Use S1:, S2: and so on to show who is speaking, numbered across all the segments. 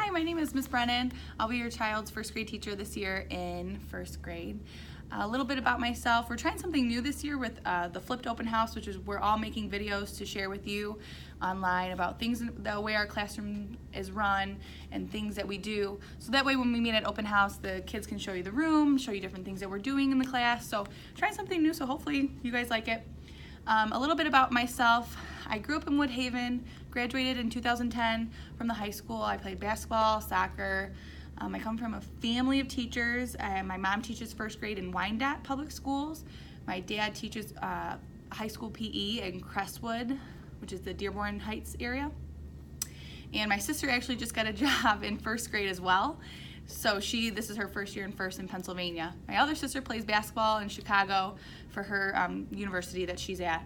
S1: Hi, my name is Miss Brennan. I'll be your child's first grade teacher this year in first grade. A little bit about myself. We're trying something new this year with the flipped open house, which is we're all making videos to share with you online about things, the way our classroom is run and things that we do. So that way when we meet at open house, the kids can show you the room, show you different things that we're doing in the class. So trying something new, so hopefully you guys like it. A little bit about myself. I grew up in Woodhaven, graduated in 2010 from the high school. I played basketball, soccer. I come from a family of teachers. My mom teaches first grade in Wyandotte Public Schools. My dad teaches high school PE in Crestwood, which is the Dearborn Heights area. And my sister actually just got a job in first grade as well. So this is her first year in first in Pennsylvania. My other sister plays basketball in Chicago for her university that she's at.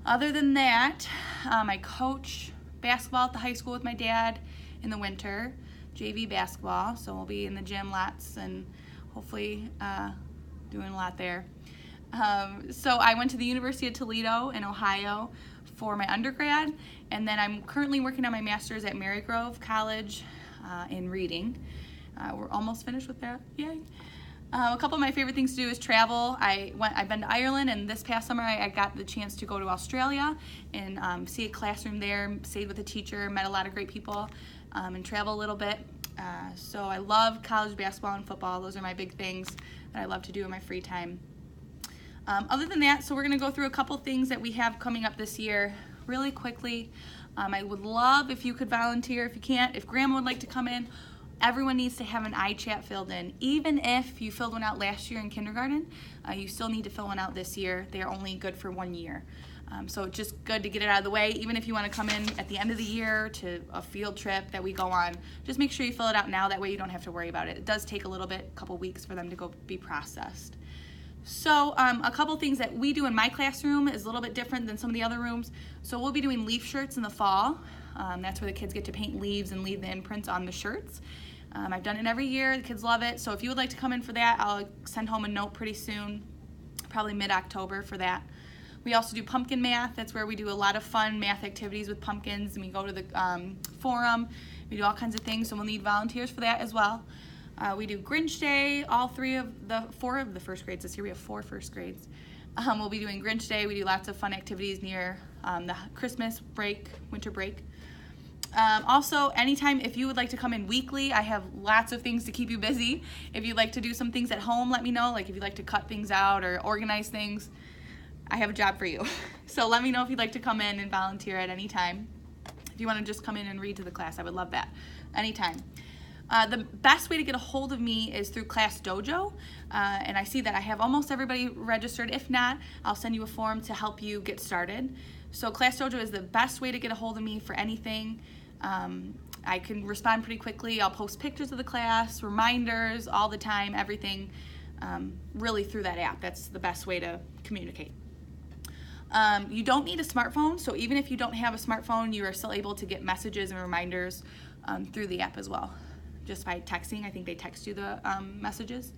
S1: Other than that, I coach basketball at the high school with my dad in the winter, JV basketball, so we'll be in the gym lots and hopefully doing a lot there. So I went to the University of Toledo in Ohio for my undergrad, and then I'm currently working on my master's at Marygrove College in reading. We're almost finished with that, yay. A couple of my favorite things to do is travel. I've been to Ireland, and this past summer I got the chance to go to Australia and see a classroom there, stayed with a teacher, met a lot of great people, and travel a little bit. So I love college basketball and football. Those are my big things that I love to do in my free time. Other than that, so we're gonna go through a couple things that we have coming up this year really quickly. I would love if you could volunteer. If you can't, if Grandma would like to come in, everyone needs to have an iChat filled in. Even if you filled one out last year in kindergarten, you still need to fill one out this year. They are only good for 1 year. So it's just good to get it out of the way. Even if you want to come in at the end of the year to a field trip that we go on, just make sure you fill it out now. That way you don't have to worry about it. It does take a couple weeks for them to go be processed. So a couple things that we do in my classroom is a little bit different than some of the other rooms. So we'll be doing leaf shirts in the fall. That's where the kids get to paint leaves and leave the imprints on the shirts. I've done it every year. The kids love it. So if you would like to come in for that, I'll send home a note pretty soon, probably mid-October for that. We also do pumpkin math. That's where we do a lot of fun math activities with pumpkins, and we go to the forum. We do all kinds of things, so we'll need volunteers for that as well. We do Grinch Day, all four of the first grades this year. We have 4 first grades. We'll be doing Grinch Day. We do lots of fun activities near the Christmas break, winter break. Also, anytime, if you would like to come in weekly, I have lots of things to keep you busy. If you'd like to do some things at home, let me know. Like if you'd like to cut things out or organize things, I have a job for you. So let me know if you'd like to come in and volunteer at any time. If you want to just come in and read to the class, I would love that. Anytime. The best way to get a hold of me is through Class Dojo, and I see that I have almost everybody registered. If not, I'll send you a form to help you get started. So Class Dojo is the best way to get a hold of me for anything. I can respond pretty quickly. I'll post pictures of the class, reminders, all the time, everything, really through that app. That's the best way to communicate. You don't need a smartphone, so even if you don't have a smartphone, you are still able to get messages and reminders through the app as well, just by texting. I think they text you the messages.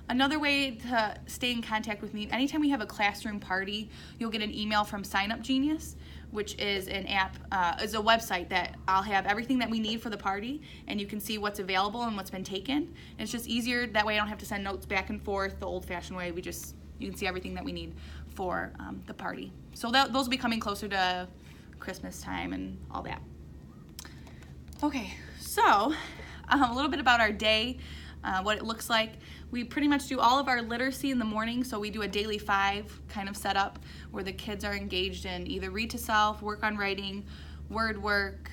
S1: Another way to stay in contact with me, anytime we have a classroom party, you'll get an email from Sign Up Genius, which is an app, is a website that I'll have everything that we need for the party, and you can see what's available and what's been taken. And it's just easier, that way I don't have to send notes back and forth the old-fashioned way. You can see everything that we need for the party. So those will be coming closer to Christmas time and all that. Okay, so a little bit about our day, what it looks like. We pretty much do all of our literacy in the morning, so we do a daily 5 kind of setup where the kids are engaged in either read to self, work on writing, word work,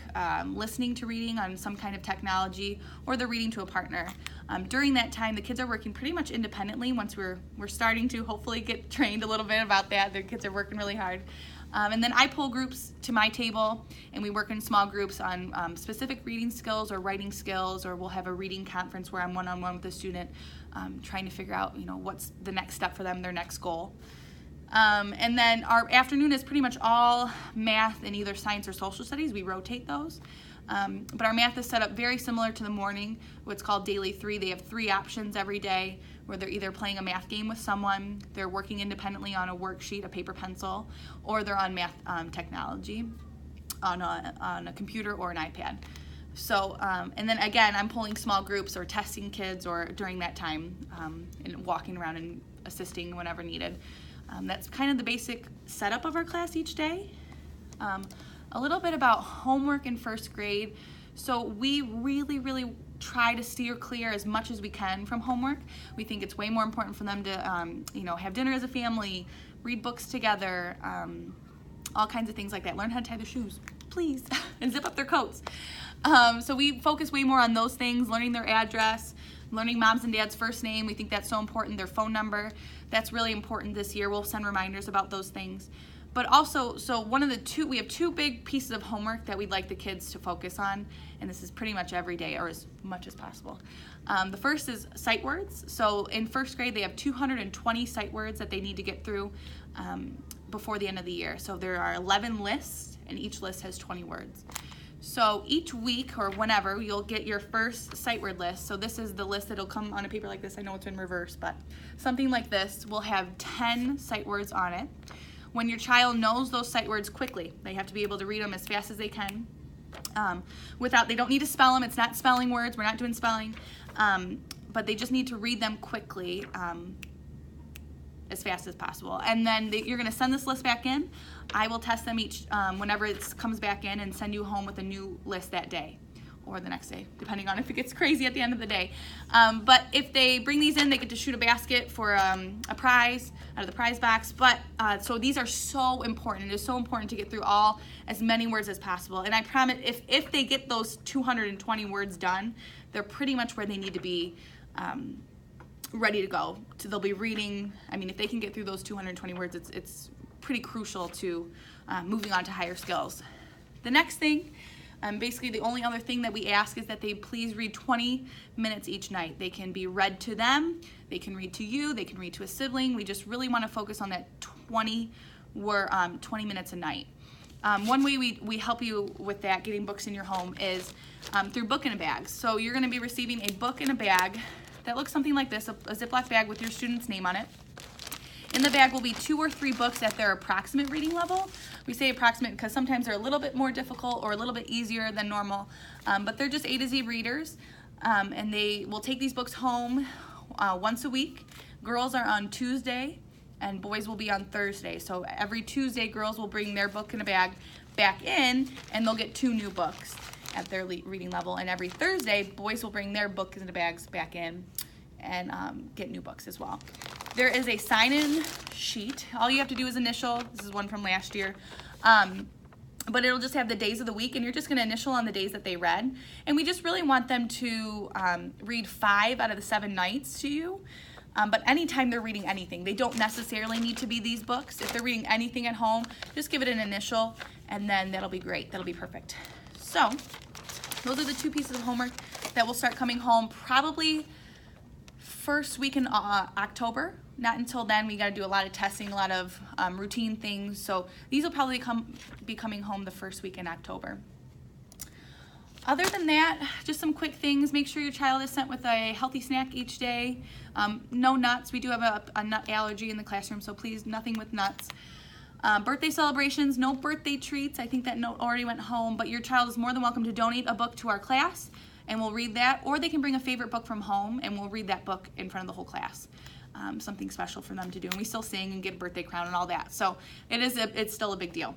S1: listening to reading on some kind of technology, or they're reading to a partner. During that time, the kids are working pretty much independently. Once we're starting to hopefully get trained a little bit about that, the kids are working really hard. And then I pull groups to my table, and we work in small groups on specific reading skills or writing skills, or we'll have a reading conference where I'm one-on-one with a student trying to figure out, what's the next step for them, their next goal. And then our afternoon is pretty much all math and either science or social studies. We rotate those. But our math is set up very similar to the morning, what's called Daily 3. They have 3 options every day where they're either playing a math game with someone, they're working independently on a worksheet, a paper pencil, or they're on math technology on a computer or an iPad. So, and then again, I'm pulling small groups or testing kids or during that time and walking around and assisting whenever needed. That's kind of the basic setup of our class each day. A little bit about homework in first grade. So we really try to steer clear as much as we can from homework. We think it's way more important for them to, have dinner as a family, read books together, all kinds of things like that. Learn how to tie their shoes, please, and zip up their coats. So we focus way more on those things, learning their address, learning mom's and dad's first name. We think that's so important, their phone number. That's really important this year. We'll send reminders about those things. But also, so we have two big pieces of homework that we'd like the kids to focus on, and this is pretty much every day or as much as possible. The first is sight words. So in first grade, they have 220 sight words that they need to get through before the end of the year. So there are 11 lists, and each list has 20 words. So each week or whenever, you'll get your first sight word list. So this is the list that'll come on a paper like this. I know it's in reverse, but something like this will have 10 sight words on it. When your child knows those sight words quickly, they have to be able to read them as fast as they can. They don't need to spell them. It's not spelling words. We're not doing spelling. But they just need to read them quickly as fast as possible. And then you're going to send this list back in. I will test them each whenever it comes back in and send you home with a new list that day or the next day, depending on if it gets crazy at the end of the day. But if they bring these in, they get to shoot a basket for a prize out of the prize box. But so these are so important. It is so important to get through as many words as possible. And I promise, if they get those 220 words done, they're pretty much where they need to be ready to go. So they'll be reading. I mean, if they can get through those 220 words, it's pretty crucial to moving on to higher skills. The next thing, basically the only other thing that we ask is that they please read 20 minutes each night. They can be read to them, they can read to you, they can read to a sibling. We just really want to focus on that 20 minutes a night. One way we help you with that, getting books in your home, is through book in a bag. So you're going to be receiving a book in a bag that looks something like this, a Ziploc bag with your student's name on it. In the bag will be 2 or 3 books at their approximate reading level. We say approximate because sometimes they're a little bit more difficult or a little bit easier than normal, but they're just A to Z readers, and they will take these books home once a week. Girls are on Tuesday and boys will be on Thursday. So every Tuesday, girls will bring their book in a bag back in, and they'll get 2 new books at their reading level. And every Thursday, boys will bring their books in the bags back in and get new books as well. There is a sign-in sheet. All you have to do is initial. This is one from last year. But it'll just have the days of the week, and you're just going to initial on the days that they read. And we just really want them to read 5 out of the 7 nights to you. But anytime they're reading anything, they don't necessarily need to be these books. If they're reading anything at home, just give it an initial, and then that'll be great. That'll be perfect. So those are the 2 pieces of homework that will start coming home probably first week in October. Not until then. We got to do a lot of testing, a lot of routine things. So these will probably be coming home the first week in October. Other than that, just some quick things. Make sure your child is sent with a healthy snack each day. No nuts. We do have a nut allergy in the classroom, so please, nothing with nuts. Birthday celebrations, no birthday treats. I think that note already went home, but your child is more than welcome to donate a book to our class, and we'll read that, or they can bring a favorite book from home, and we'll read that book in front of the whole class. Something special for them to do, and we still sing and get a birthday crown and all that. So it's still a big deal.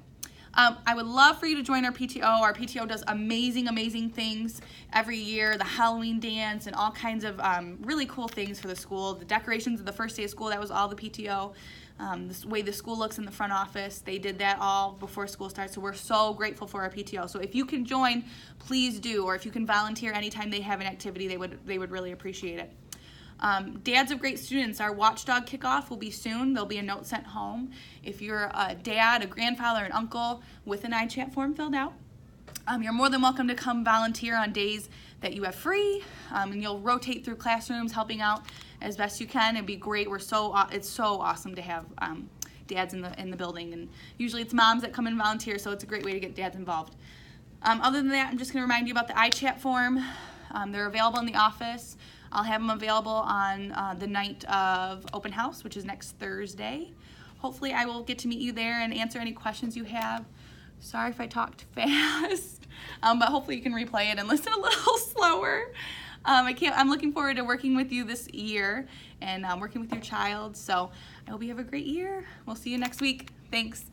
S1: I would love for you to join our PTO. Our PTO does amazing things every year. The Halloween dance and all kinds of really cool things for the school. The decorations of the first day of school, that was all the PTO. The way the school looks in the front office, they did that all before school starts. So we're so grateful for our PTO. So if you can join, please do. Or if you can volunteer anytime they have an activity, they would really appreciate it. Dads of great students, our watchdog kickoff will be soon. There'll be a note sent home. If you're a dad, a grandfather, an uncle with an iChat form filled out, you're more than welcome to come volunteer on days that you have free, and you'll rotate through classrooms helping out as best you can. It'd be great. It's so awesome to have dads in the building, and usually it's moms that come and volunteer, so it's a great way to get dads involved. Other than that, I'm just going to remind you about the iChat form. They're available in the office. I'll have them available on the night of open house, which is next Thursday. Hopefully I will get to meet you there and answer any questions you have. Sorry if I talked fast. but hopefully you can replay it and listen a little slower. I'm looking forward to working with you this year and working with your child. So I hope you have a great year. We'll see you next week. Thanks.